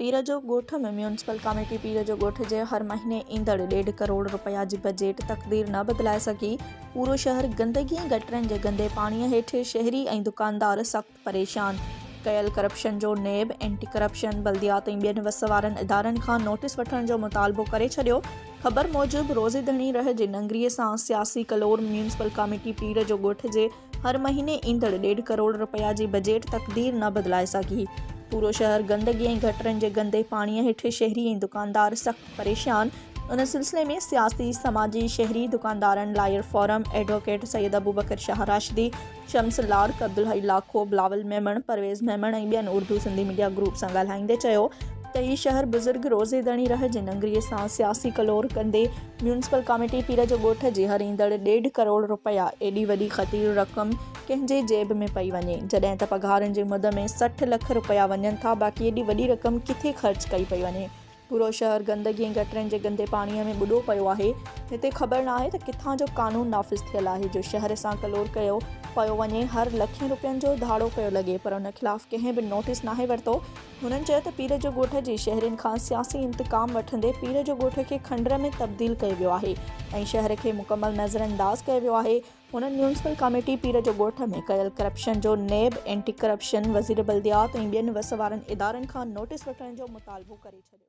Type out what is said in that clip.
पीर जो ॻोठ में म्यूनिसिपल कमेटी पीर जो ॻोठ जे हर महीने ईंदड़ 1.5 करोड़ रुपया जी बजेट तक़दीर न बदिलाए सघी। पूरो शहर गंदगी ऐं गटरनि जे गंदे पाणीअ हेठि शहरी ऐं दुकानदार सख़्तु परेशान। कयल करप्शन जो नेब एंटी करप्शन बल्दियात ऐं ॿियनि वस वारनि इदारनि खां नोटिस वठण जो मुतालबो करे छॾियो। ख़बर मूजिबि रोज़ेदणी रह जे नंगरीअ सां सियासी कलोर म्यूनिसिपल कमेटी पीर जो ॻोठ जे हर महीने ईंदड़ 1.5 करोड़ रुपया जी बजेट तक़दीर न बदिलाए सघी। पूरो शहर गंदगी ऐं गटरनि जे गंदे पाणीअ हेठि शहरी ऐं दुकानदार सख़्तु परेशान। उन सिलसिले में सियासी समाजी शहरी दुकानदारनि lawyer forum advocate Syed Abubakar Shah Rashidi, Shams Lark, Abdul Hai Lakho, Bilawal Memon, Parvez Memon ऐं ॿियनि उर्दू सिंधी मीडिया ग्रुप सां ॻाल्हाईंदे चयो त ही शहर बुज़ुर्ग रोज़ेदणी रह जे नंगरीअ सां सियासी कलोर कंदे म्यूनिसिपल कमेटी पीर जो ॻोठ जे हर ईंदड़ 1.5 करोड़ रुपया एॾी वॾी ख़तीर रक़म कंहिंजे जेब में पई वञे, जॾहिं त पघारनि जे मुद में 60 लख रुपया वञनि था। बाक़ी एॾी वॾी रक़म किथे ख़र्च कई पई वञे। पूरो शहर गंदगी ऐं गटरनि जे गंदे पाणीअ में ॿुॾो पियो आहे। हिते ख़बर न आहे त किथां जो कानून नाफ़िज़ थियल आहे जो शहर सां कलोर कयो पियो वञे। हर लखें रुपयनि जो धाड़ो पियो लॻे पर उन ख़िलाफ़ कंहिं बि नोटिस नाहे वरितो। हुननि चयो त पीर जो ॻोठ जे शहरियुनि खां सियासी इंतकाम वठंदे पीर जो ॻोठ खे खंडर में तब्दील कयो वियो आहे ऐं शहर खे मुकमल नज़रअंदाज़ कयो वियो आहे। हुननि म्यूनिसिपल कमेटी पीर जो ॻोठ में कयल करप्शन जो नेब एंटी करप्शन वज़ीर बल्दियात ऐं ॿियनि वस वारनि इदारनि खां नोटिस वठण जो मुतालबो करे छॾियो।